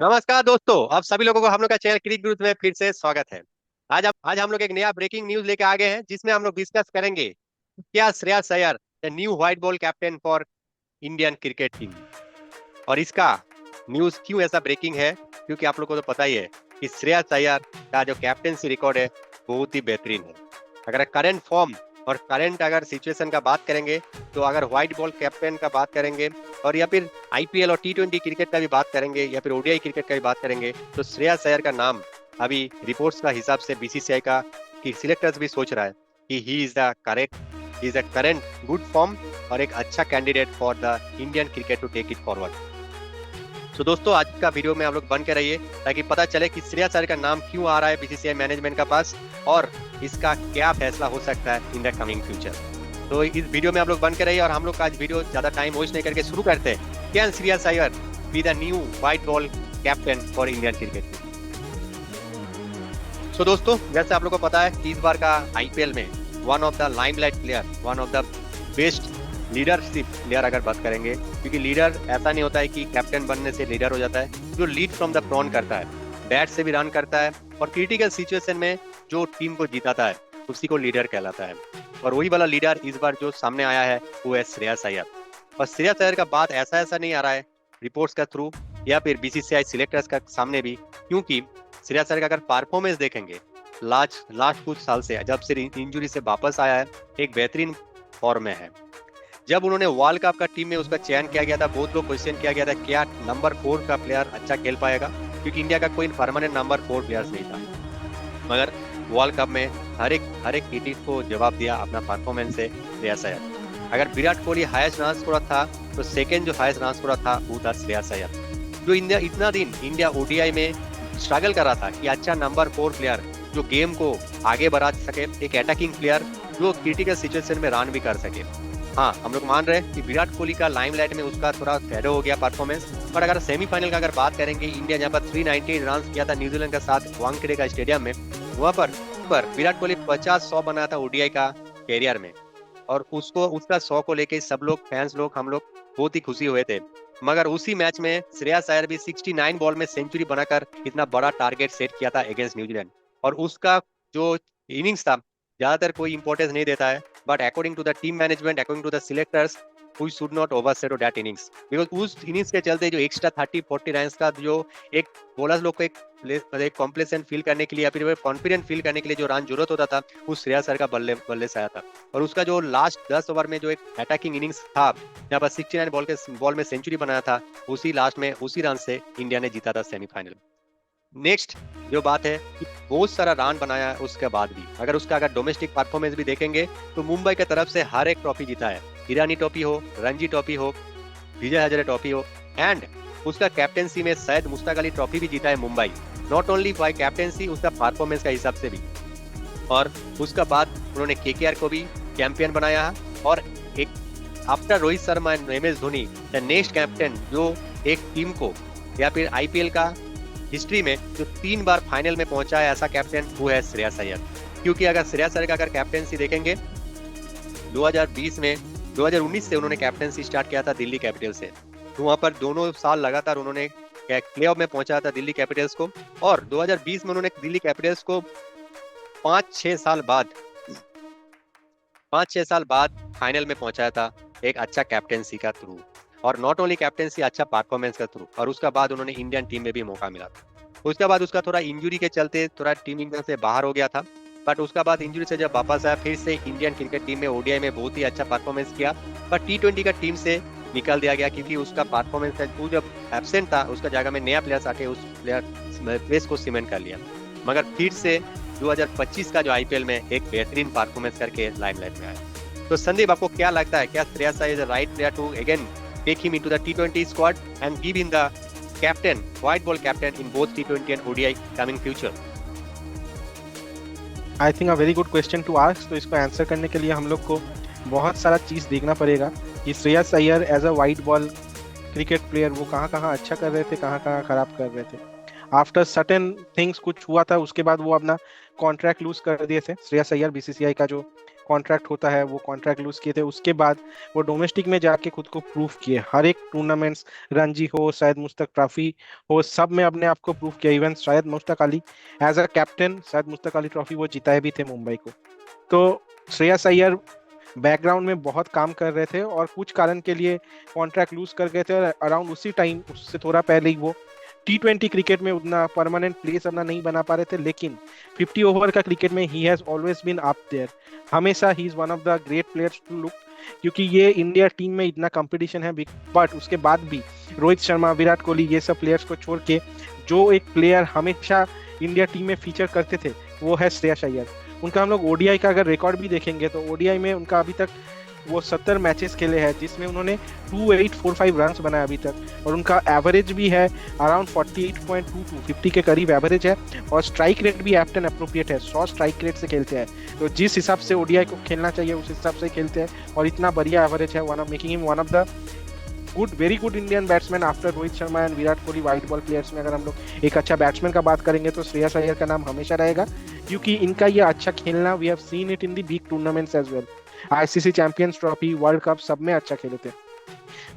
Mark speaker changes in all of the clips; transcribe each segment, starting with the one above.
Speaker 1: नमस्कार दोस्तों, आप सभी लोगों को हम लोग का चैनल क्रिक ग्रुप में फिर से स्वागत है। आज हम लोग एक नया ब्रेकिंग न्यूज लेके आ गए हैं, जिसमें हम लोग डिस्कस करेंगे क्या Shreyas Iyer the new white ball captain for Indian cricket team. और इसका न्यूज क्यों ऐसा ब्रेकिंग है, क्योंकि आप लोगों को तो पता ही है कि श्रेयस अय्यर का जो कैप्टनसी रिकॉर्ड है बहुत ही बेहतरीन है। अगर करंट फॉर्म और करंट अगर सिचुएशन का बात करेंगे, तो अगर व्हाइट बॉल कैप्टन का बात करेंगे और या फिर आईपीएल और टी20 क्रिकेट का भी बात करेंगे या फिर ओडीआई क्रिकेट का भी बात करेंगे, तो श्रेयस अय्यर का नाम अभी रिपोर्ट्स का हिसाब से बीसीसीआई का कि सिलेक्टर्स भी सोच रहा है कि he is the current good form और एक अच्छा candidate for the Indian cricket to take it forward. तो दोस्तों, आज का वीडियो में आप लोग बन के रहिए ताकि पता चले कि श्रेयस अय्यर का नाम क्यों आ रहा है बीसीसीआई मैनेजमेंट का पास और इसका क्या फैसला हो सकता है इन द कमिंग फ्यूचर। तो इस वीडियो में आप लोग बन के रहिए और हम लोग का आज वीडियो ज्यादा टाइम वेस्ट नहीं करके शुरू करते हैं। Can Shreyas Iyer be the new white ball captain for Indian cricket team. तो दोस्तों, जैसे आप लोग को पता है कि इस बार का आईपीएल में one of the limelight player, one of the best leadership player अगर बात करेंगे, क्योंकि लीडर ऐसा नहीं होता है कि कैप्टन बनने से लीडर हो जाता है। जो लीड फ्रॉम द फ्रंट करता है, बैट से भी रन करता है और क्रिटिकल सिचुएशन में जो टीम को जिताता है उसी को लीडर कहलाता है। और वही वाला लीडर इस बार जो सामने आया है वो है श्रेयस अय्यर। और श्रेयस अय्यर का बात ऐसा नहीं आ रहा है रिपोर्ट्स का थ्रू या फिर बीसीसीआई सिलेक्टर्स का सामने भी, क्योंकि श्रेयस अय्यर का अगर परफॉर्मेंस देखेंगे लास्ट कुछ साल से जब से इंजुरी से वापस आया है, एक बेहतरीन फॉर्म में है। जब उन्होंने वर्ल्ड कप का टीम में उसका चयन किया गया था, बहुत लोग क्वेश्चन किया गया था क्या नंबर 4 का प्लेयर अच्छा खेल पाएगा, क्योंकि इंडिया का कोई परमानेंट नंबर 4 प्लेयर्स नहीं था। मगर वर्ल्ड कप में हर एक क्रिटिक को जवाब दिया अपना परफॉर्मेंस से श्रेयस अय्यर। अगर Virat Kohli highest run scorer था, तो सेकंड जो हाईएस्ट रन स्कोरर था वो था श्रेयस अय्यर। जो इतना दिन इंडिया ओडीआई में स्ट्रगल कर रहा था कि अच्छा नंबर 4 प्लेयर जो गेम को आगे बढ़ा सके, एक अटैकिंग प्लेयर जो क्रिटिकल सिचुएशन में रन भी कर सके। हाँ, हम लोग मान रहे हैं कि विराट कोहली का लाइमलाइट में उसका थोड़ा शैडो हो गया परफॉर्मेंस। पर अगर सेमीफाइनल का अगर बात करेंगे, इंडिया जहाँ पर 398 रन किया था न्यूजीलैंड के साथ वांगखेड़े का स्टेडियम में, वहाँ पर विराट कोहली 50-100 बनाया था ओडीआई का कैरियर में। और उसका 100 को लेके सब लोग फैंस लोग हम लोग बहुत ही खुशी हुए थे। मगर उसी मैच में श्रेयस अय्यर भी 69 बॉल में सेंचुरी बनाकर इतना बड़ा टारगेट सेट किया था अगेंस्ट न्यूजीलैंड। और उसका जो इनिंग्स था ज्यादातर कोई इंपॉर्टेंस नहीं देता है, but according to the team management, according to the selectors, we should not overshadow that innings, because उस इनिंग्स के चलते जो एक्स्ट्रा 30-40 रन का जो एक बॉलर्स लोग को एक कॉम्प्लेसेंट फील करने के लिए या फिर कॉन्फिडेंट फील करने के लिए जो रन जरूरत होता था, वो श्रेयस अय्यर का बल्ले से आया था। और उसका जो लास्ट 10 ओवर में जो एक अटैकिंग इनिंग्स था जहाँ पर 69 बॉल में सेंचुरी बनाया था, उसी लास्ट में उसी रन से इंडिया ने जीता था सेमीफाइनल। नेक्स्ट जो बात है कि बहुत सारा रन बनाया उसके बाद भी अगर डोमेस्टिक परफॉर्मेंस भी देखेंगे, तो मुंबई की तरफ से हर एक ट्रॉफी जीता है। ईरानी ट्रॉफी हो, रणजी ट्रॉफी हो, विजय हजारे ट्रॉफी हो, एंड उसका कैप्टेंसी में शायद मुश्ताक अली ट्रॉफी भी जीता है Mumbai, not only by captaincy, उसका परफॉर्मेंस का हिसाब से भी। और उसका बाद उन्होंने केकेआर को भी चैंपियन बनाया है। और एक after Rohit Sharma and MS Dhoni the next captain जो एक टीम को या फिर आईपीएल का हिस्ट्री में जो 3 बार फाइनल में पहुंचा है, ऐसा कैप्टन वो है श्रेयस अय्यर। क्योंकि अगर श्रेयस अय्यर का अगर कैप्टेंसी देखेंगे 2019 से उन्होंने कैप्टेंसी स्टार्ट किया था दिल्ली कैपिटल से, तो वहां पर दोनों साल लगातार उन्होंने प्लेऑफ में पहुंचा था दिल्ली कैपिटल्स को। और 2020 में उन्होंने दिल्ली कैपिटल्स को 5-6 साल बाद फाइनल में पहुंचाया था एक अच्छा कैप्टेंसी का थ्रू, और नॉट ओनली कैप्टेंसी, अच्छा परफॉर्मेंस का थ्रू। और उसका बाद उन्होंने इंडियन टीम में भी मौका मिला था। उसके बाद उसका थोड़ा इंजरी के चलते थोड़ा टीम इंडिया से बाहर हो गया था, बट उसका बाद इंजरी से जब वापस आया फिर से इंडियन क्रिकेट टीम में ओडीआई में बहुत ही अच्छा परफॉर्मेंस किया। पर टी20 का टीम से निकल दिया गया, क्योंकि उसका परफॉर्मेंस वो जब एब्सेंट था उसका जगह में नया प्लेयर आके उस प्लेस को सीमेंट कर लिया। मगर फिर से 2025 का जो आईपीएल में एक बेहतरीन परफॉर्मेंस करके लाइमलाइट में आया। तो संदीप, आपको क्या लगता है, क्या Shreyas Iyer is the right player to again take him into the T20 squad and give him the captain, white ball captain in both T20 and ODI coming future?
Speaker 2: I think a very good question to ask. तो इसको answer करने के लिए हम लोग को बहुत सारा चीज़ देखना पड़ेगा कि Shreyas Iyer as a white ball cricket player वो कहाँ कहाँ अच्छा कर रहे थे, कहाँ कहाँ खराब कर रहे थे। आफ्टर सर्टेन थिंग्स कुछ हुआ था, उसके बाद वो अपना कॉन्ट्रैक्ट लूज कर दिए थे। श्रेयस अय्यर बीसीसीआई का जो कॉन्ट्रैक्ट होता है, वो कॉन्ट्रैक्ट लूज किए थे। उसके बाद वो डोमेस्टिक में जाके खुद को प्रूव किए, हर एक टूर्नामेंट्स, रणजी हो, शायद मुश्ताक ट्रॉफी हो, सब में अपने आप को प्रूव किया। इवन शायद Mushtaq Ali as a captain, शायद मुश्ताक अली ट्रॉफी वो जिताए भी थे मुंबई को। तो श्रेयस अय्यर बैकग्राउंड में बहुत काम कर रहे थे और कुछ कारण के लिए कॉन्ट्रैक्ट लूज कर गए थे, और अराउंड उसी टाइम, उससे थोड़ा पहले ही वो T20 क्रिकेट में उतना परमानेंट प्लेस अपना नहीं बना पा रहे थे। लेकिन 50 ओवर का क्रिकेट में he has always been up there, हमेशा he is one of the great players to look, क्योंकि ये इंडिया टीम में इतना कंपटीशन है। बट उसके बाद भी रोहित शर्मा, विराट कोहली, ये सब प्लेयर्स को छोड़ के जो एक प्लेयर हमेशा इंडिया टीम में फीचर करते थे वो है श्रेयस अय्यर। उनका हम लोग ओडीआई का अगर रिकॉर्ड भी देखेंगे तो ओडीआई में उनका अभी तक वो 70 मैचेस खेले हैं जिसमें उन्होंने 2845 रन्स बनाए अभी तक, और उनका एवरेज भी है अराउंड 48.22, 50 के करीब एवरेज है, और स्ट्राइक रेट भी एप्ट एंड अप्रोप्रिएट है, 100 स्ट्राइक रेट से खेलते हैं। तो जिस हिसाब से ओडीआई को खेलना चाहिए उस हिसाब से खेलते हैं, और इतना बढ़िया एवरेज है, one of making him one of the very good Indian batsman after Rohit Sharma and Virat Kohli. White ball players में अगर हम लोग एक अच्छा बैट्समैन का बात करेंगे तो श्रेयस अय्यर का नाम हमेशा रहेगा, क्योंकि इनका ये अच्छा खेलना we have seen it in the big tournaments as well. ICC Champions Trophy, World Cup, सब में अच्छा खेले थे।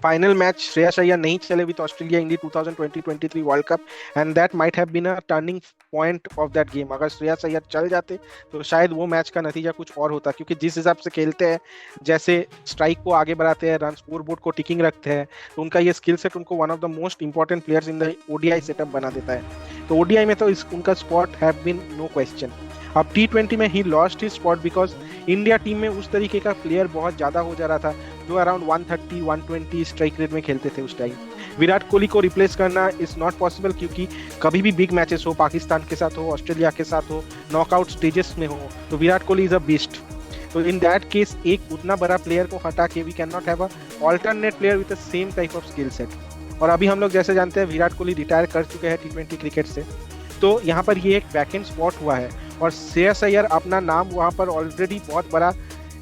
Speaker 2: फाइनल मैच श्रेयस अय्यर नहीं चले with Australia in the 2020-23 World Cup, and that might have been a turning point of that game. अगर श्रेयस अय्यर चल जाते तो शायद वो मैच का नतीजा कुछ और होता, क्योंकि जिस हिसाब से खेलते हैं, जैसे स्ट्राइक को आगे बढ़ाते हैं, रन स्कोर बोर्ड को टिकिंग रखते हैं, तो उनका ये स्किल सेट उनको one of the most important players in the ODI setup बना देता है। तो ओडीआई में तो उनका spot have been no question. अब T20 में he lost his spot because India team में उस तरीके का प्लेयर बहुत ज्यादा हो जा रहा था जो अराउंड 130-120 स्ट्राइक रेट में खेलते थे उस टाइम। विराट कोहली को रिप्लेस करना इज नॉट पॉसिबल, क्योंकि कभी भी बिग मैचेस हो, पाकिस्तान के साथ हो, ऑस्ट्रेलिया के साथ हो, नॉकआउट स्टेजेस में हो, तो Virat Kohli is a beast. तो इन दैट केस एक उतना बड़ा प्लेयर को हटा के we can not have a alternate player with the same type of skill set. और अभी हम लोग जैसे जानते हैं विराट कोहली रिटायर कर चुके हैं T20 क्रिकेट से, तो यहाँ पर ये एक वैकेंट स्पॉट हुआ है, और श्रेयस अय्यर अपना नाम वहां पर ऑलरेडी बहुत बड़ा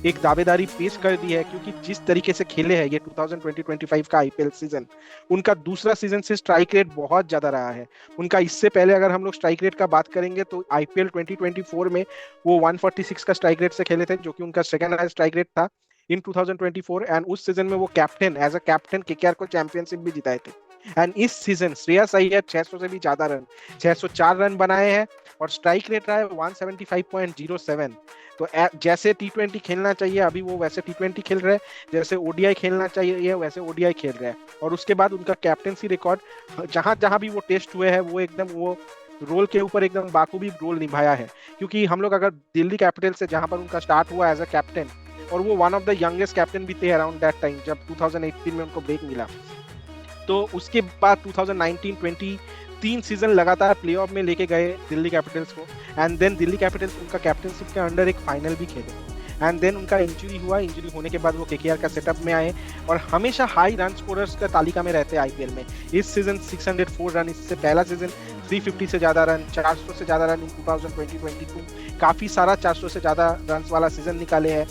Speaker 2: एक दावेदारी पेश कर दी है, क्योंकि जिस तरीके से खेले हैं ये 2020-25 का आईपीएल सीजन, उनका दूसरा सीजन से स्ट्राइक रेट बहुत ज्यादा रहा है। उनका इससे पहले अगर हम लोग स्ट्राइक रेट का बात करेंगे तो आईपीएल 2024 में वो 146 का स्ट्राइक रेट से खेले थे, जो कि उनका सेकंड हाईएस्ट स्ट्राइक रेट था इन 2024, एंड उस सीजन में वो captain, as a captain KKR को चैंपियनशिप भी जिताए थे। एंड इस सीजन श्रेयस अय्यर 600 से भी ज्यादा रन, 604 रन बनाए हैं, और स्ट्राइक रेट रहा है 175.07। तो जैसे T20 खेलना चाहिए अभी वो वैसे T20 खेल रहे हैं, जैसे ओडीआई खेलना चाहिए वैसे ओडीआई खेल रहे हैं। और उसके बाद उनका कैप्टनसी रिकॉर्ड जहां जहां भी वो टेस्ट हुए हैं वो एकदम वो रोल के ऊपर एकदम बाखूबी रोल निभाया है। क्योंकि हम लोग अगर दिल्ली कैपिटल से जहां पर उनका स्टार्ट हुआ एज अ कैप्टन, और वो one of the youngest captain भी थे अराउंड दैट टाइम जब 2018 में उनको ब्रेक मिला, तो उसके बाद 2019-20 3 सीजन लगातार प्लेऑफ में लेके गए दिल्ली कैपिटल्स को, एंड देन दिल्ली कैपिटल्स उनका कैप्टनशिप के अंडर एक फाइनल भी खेले, एंड देन उनका इंजरी हुआ। इंजरी होने के बाद वो केकेआर का सेटअप में आए और हमेशा हाई रन स्कोरर्स का तालिका में रहते हैं आईपीएल में। इस सीजन 604 रन, इससे पहला सीजन 350 से ज्यादा रन, 400 से ज्यादा रन इन 2020-22, काफी सारा 400 से ज्यादा रन वाला सीजन निकाले हैं।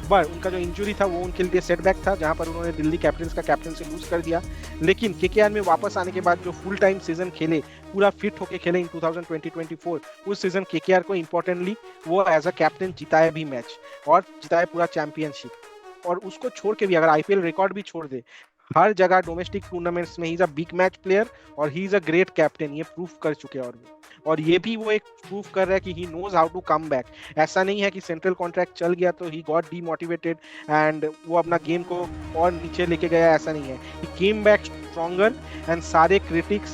Speaker 2: बट उनका जो इंजरी था वो उनके लिए सेटबैक था, जहां पर उन्होंने दिल्ली कैपिटल्स का कैप्टन से लूज कर दिया। लेकिन केकेआर में वापस आने के बाद जो फुल टाइम सीजन खेले, पूरा फिट होके खेले इन 2020-24, उस सीजन केकेआर को इंपॉर्टेंटली वो एज अ कैप्टन जिताए भी मैच और जिताए पूरा चैंपियनशिप। और उसको छोड़ के भी अगर आईपीएल रिकॉर्ड भी छोड़ दे, हर जगह डोमेस्टिक टूर्नामेंट्स में he is a big match player और he is a great captain, ये प्रूफ कर चुके हैं। और ये भी वो एक प्रूफ कर रहा है कि he knows how to come back. ऐसा नहीं है कि सेंट्रल कॉन्ट्रैक्ट चल गया तो ही गॉट डीमोटिवेटेड एंड वो अपना गेम को और नीचे लेके गया, ऐसा नहीं है। ही केम बैक स्ट्रॉन्गर एंड सारे क्रिटिक्स,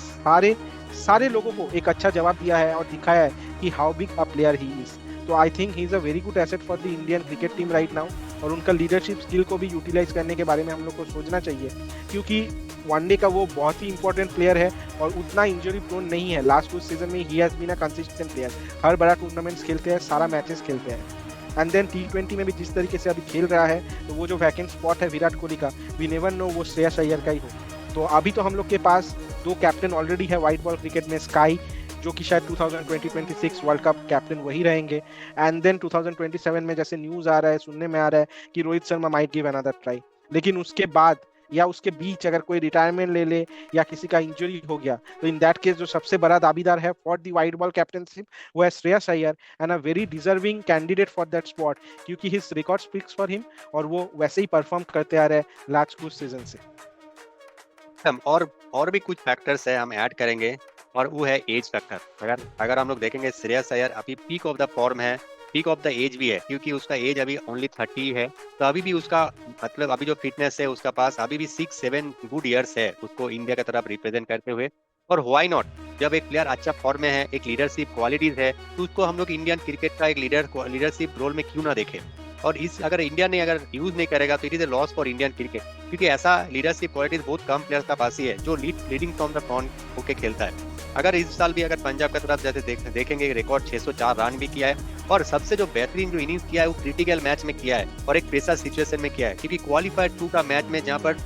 Speaker 2: सारे लोगों को एक अच्छा जवाब दिया है और दिखाया है कि how big a player he is. तो I think he is a very good asset for the Indian cricket team right now, और उनका लीडरशिप स्किल को भी यूटिलाइज करने के बारे में हम लोग को सोचना चाहिए, क्योंकि वनडे का वो बहुत ही इंपॉर्टेंट प्लेयर है और उतना इंजरी प्रोन नहीं है। लास्ट कुछ सीजन में he has been a consistent player, हर बड़ा टूर्नामेंट्स खेलते हैं, सारा मैचेस खेलते हैं। एंड देन T20 में भी जिस तरीके से अभी खेल रहा है, तो वो जो वैकेंट स्पॉट है विराट कोहली का, वी नेवर नो वो श्रेयस अय्यर का ही हो। तो अभी तो हम लोग के पास 2 कैप्टन ऑलरेडी है व्हाइट बॉल क्रिकेट में, स्काई जो कि शायद 2020-26 वर्ल्ड कप कैप्टन वही रहेंगे, एंड देन 2027 में जैसे न्यूज आ रहा है, सुनने में आ रहा है कि Rohit Sharma might give another try. लेकिन उसके बाद या उसके बीच अगर कोई रिटायरमेंट ले ले या किसी का इंजरी हो गया, तो इन दैट केस जो सबसे बड़ा दावेदार है for the white ball captaincy वो है Shreyas Iyer, and a very deserving candidate for that spot, क्योंकि his record speaks for him और वो वैसे ही परफॉर्म करते आ रहे हैं लास्ट कुछ सीजन से।
Speaker 1: हम और भी कुछ फैक्टर्स है हम ऐड करेंगे, और वो है एज फैक्टर। अगर अगर हम लोग देखेंगे श्रेयस अय्यर अभी पीक ऑफ द फॉर्म है, पीक ऑफ द एज भी है, क्योंकि उसका एज अभी ओनली 30 है। तो अभी भी उसका मतलब अभी जो फिटनेस है उसका पास अभी भी 6-7 गुड ईयर्स है उसको इंडिया की तरफ रिप्रेजेंट करते हुए। और व्हाई नॉट, जब एक प्लेयर अच्छा फॉर्म में है, एक लीडरशिप क्वालिटीज है, तो उसको हम लोग इंडियन क्रिकेट का एक लीडरशिप रोल में क्यों ना देखें। और इस अगर इंडिया ने अगर यूज नहीं करेगा तो it is a loss for Indian cricket, क्योंकि ऐसा लीडरशिप क्वालिटीज बहुत कम प्लेयर्स का पास ही है जो लीडिंग फ्रॉम द फ्रंट होके खेलता है। अगर इस साल भी अगर पंजाब का तरफ जैसे देखेंगे रिकॉर्ड 604 रन भी किया है, और सबसे जो बेहतरीन जो इनिंग्स किया है वो क्रिटिकल मैच में किया है और एक प्रेशर सिचुएशन में किया है, क्योंकि क्वालिफाइड 2 का मैच में जहाँ पर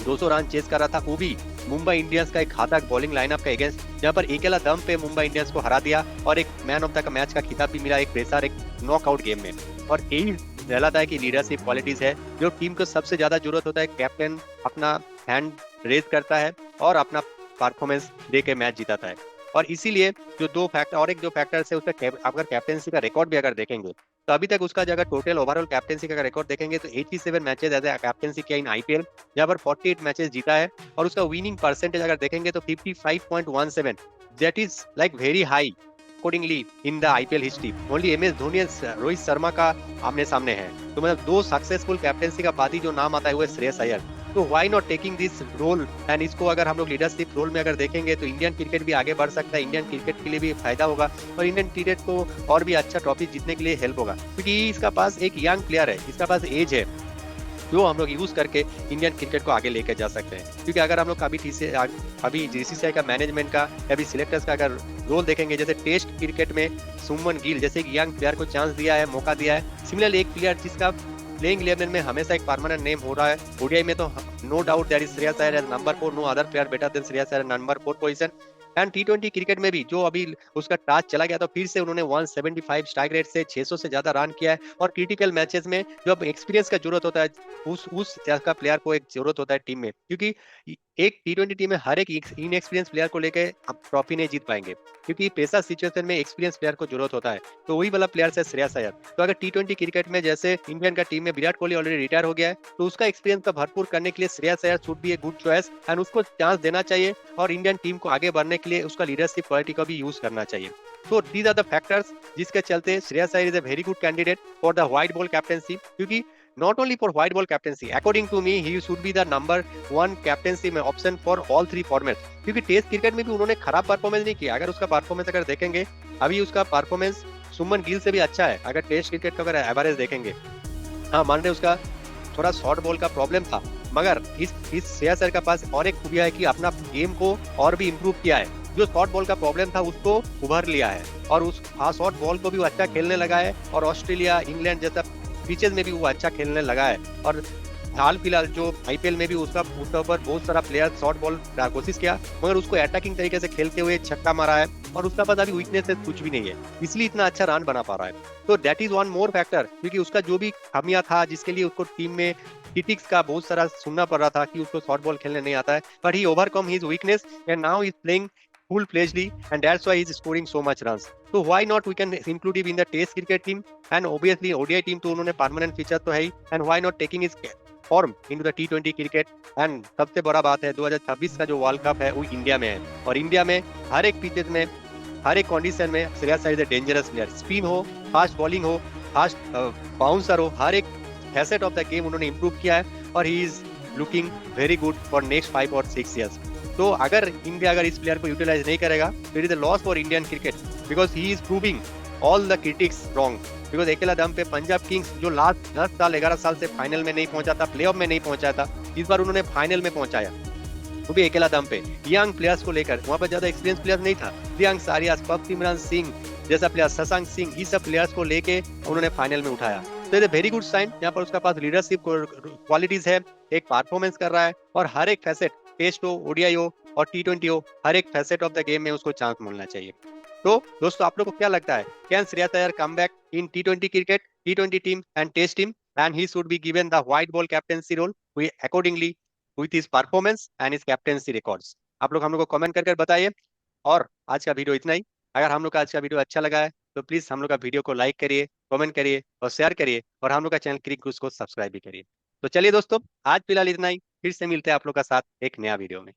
Speaker 1: 200 रन चेस कर रहा था, वो भी मुंबई इंडियंस का एक घातक बॉलिंग लाइनअप का अगेंस्ट, जहां पर अकेला दम पे मुंबई इंडियंस को हरा दिया और एक मैन ऑफ द मैच का खिताब भी मिला एक प्रेशर एक नॉकआउट गेम में। और यही कहलाता है कि लीडरशिप क्वालिटीज है जो टीम को सबसे ज्यादा जरूरत होता है। कैप्टन अपना हैंड रेज करता है और अपना परफॉर्मेंस दे के मैच जिताता है। और इसीलिए जो दो फैक्टर और एक जो फैक्टर है उसका अगर कैप्टनसी का रिकॉर्ड भी अगर देखेंगे तो अभी तक उसका अगर टोटल ओवरऑल कैप्टनसी का रिकॉर्ड देखेंगे तो 87 मैचेस एज कैप्टनसी किया इन आईपीएल, जहां पर 48 मैचेस जीता है। और उसका विनिंग परसेंटेज अगर देखेंगे तो 55.17, that is like very high accordingly in the IPL history. Only MS Dhoni और रोहित शर्मा का आमने सामने है। तो मतलब दो सक्सेसफुल कैप्टनसी का बाद ही जो नाम आता है वो है श्रेयस अय्यर। तो why not taking this role, and इसको अगर हम लोग लीडरशिप रोल में अगर देखेंगे तो इंडियन क्रिकेट भी आगे बढ़ सकता है, इंडियन क्रिकेट के लिए भी फायदा होगा और इंडियन क्रिकेट को और भी अच्छा ट्रॉफी जीतने के लिए हेल्प होगा, क्योंकि इसका पास एक यंग प्लेयर है, इसका पास एज है जो हम लोग यूज करके इंडियन क्रिकेट को आगे लेकर जा सकते हैं। क्योंकि अगर हम लोग अभी जीसीसीआई का मैनेजमेंट का या भी सिलेक्टर्स का अगर रोल देखेंगे, जैसे टेस्ट क्रिकेट में सुमन गिल जैसे एक यंग प्लेयर को चांस दिया है, मौका दिया है। सिमिलरली एक प्लेयर जिसका प्लेइंग 11 में हमेशा एक परमानेंट नेम हो रहा है, ओडीआई में तो no doubt that is Shreyas Iyer as number 4, no other player better than Shreyas Iyer number 4 position. And टी20 क्रिकेट में भी जो अभी उसका टास्क चला गया तो फिर से उन्होंने 175 स्ट्राइक रेट से 600 से ज्यादा रन किया है। और क्रिटिकल मैचेस में जो अब एक्सपीरियंस का जरूरत होता है उस का प्लेयर को एक जरूरत होता है टीम में, क्योंकि एक टी20 टीम में हर एक इनएक्सपीरियंस प्लेयर को लेकर आप ट्रॉफी नहीं जीत पाएंगे, क्योंकि प्रेशर सिचुएशन में एक्सपीरियंस प्लेयर को जरूरत होता है। तो वही वाला प्लेयर है श्रेयस अय्यर। तो अगर टी20 क्रिकेट में जैसे इंडियन का टीम में विराट कोहली ऑलरेडी रिटायर हो गया है, तो उसका एक्सपीरियंस का भरपूर करने के लिए Shreyas Iyer should be a good choice and उसको चांस देना चाहिए और इंडियन टीम को आगे बढ़ने के लिए उसका लीडरशिप क्वालिटी का भी यूज करना चाहिए। तो दीज आर द फैक्टर्स जिसके चलते Shreyas Iyer is a very good candidate for the white ball captaincy, क्योंकि not only for white ball captaincy, according to me he should be the number 1 captaincy में option for all 3 formats, क्योंकि test cricket में भी उन्होंने खराब performance नहीं किया। अगर उसका परफॉर्मेंस अगर देखेंगे अभी उसका परफॉर्मेंस सुमन गिल से भी अच्छा है अगर टेस्ट क्रिकेट का अगर एवरेज देखेंगे। हाँ मान रहे उसका थोड़ा शॉर्ट बॉल का प्रॉब्लम था, मगर इस श्रेयस अय्यर का पास और एक खूबिया है कि अपना गेम को और भी इम्प्रूव किया है। जो शॉर्ट बॉल का प्रॉब्लम था उसको उभर लिया है और उस शॉर्ट बॉल को भी वो अच्छा खेलने लगा है और ऑस्ट्रेलिया इंग्लैंड जैसा पिचेस में भी वो अच्छा खेलने लगा है। और हाल फिलहाल जो आईपीएल में भी उसका ऊपर बहुत सारा प्लेयर शॉर्ट बॉल का कोशिश किया, मगर उसको अटैकिंग तरीके से खेलते हुए छक्का मारा है और उसका पास अभी वीकनेस कुछ भी नहीं है, इसलिए इतना अच्छा रन बना पा रहा है। तो that is one more factor, क्योंकि उसका जो भी खामियां था जिसके लिए उसको टीम में क्रिटिक्स का बहुत सारा सुनना पड़ रहा था कि उसको शॉर्ट बॉल खेलने नहीं आता है, but he overcome his weakness and now is playing full fledgedly and that's why he's scoring so much runs. So why not we can include him in the test cricket team and obviously ODI team तो उन्होंने permanent feature तो है ही, and why not taking his form into the T20 cricket। and सबसे बड़ा बात है 2026 का जो वर्ल्ड कप है वो इंडिया में है और इंडिया में हर एक पिचेस में हर एक कंडीशन में Shreyas Iyer is a dangerous player. Spin हो, फास्ट बॉलिंग हो, फास्ट बाउंसर हो, हर एक फैसेट ऑफ द गेम उन्होंने इंप्रूव किया है और he is looking very good for next 5 और 6 ईयर्स। तो अगर इंडिया अगर इस प्लेयर को यूटिलाइज नहीं करेगा तो it is a loss for Indian cricket, because he is proving all the critics wrong. Because अकेला दम पे पंजाब किंग्स जो लास्ट 10 साल 11 साल से फाइनल में नहीं पहुंचा था, प्लेऑफ में नहीं पहुंचा था, इस बार उन्होंने फाइनल में पहुंचाया, वो भी अकेला दम पे यंग प्लेयर्स को लेकर। वहां पर ज्यादा एक्सपीरियंस प्लेयर नहीं था, प्रियंक सारियास, पब सिंह जैसा प्लेयर, शशांक सिंह, ये सब प्लेयर्स को लेके उन्होंने फाइनल में उठाया। तो इट वेरी गुड साइन, यहाँ पर उसका पास लीडरशिप क्वालिटीज है, एक परफॉर्मेंस कर रहा है और हर एक फैसेट टेस्ट हो, ओडीआई हो और टी20 हो, हर एक फैसेट ऑफ द गेम में उसको चांस मिलना चाहिए। तो दोस्तों आप लोग को क्या लगता है, can Shreyas Iyer come back in T20 cricket, T20 team and test team, and he should be given the white ball captaincy role? We accordingly with his performance and his captaincy records. आप लोग हम लोग को कमेंट कर बताइए। और आज का वीडियो इतना ही। अगर हम लोग का आज का वीडियो अच्छा लगा है तो प्लीज हम लोग का वीडियो को लाइक करिए, कमेंट करिए और शेयर करिए, और हम लोग का चैनल क्रिक को सब्सक्राइब भी करिए। तो चलिए दोस्तों, आज फिलहाल इतना ही। फिर से मिलते हैं आप लोग का साथ एक नया वीडियो में।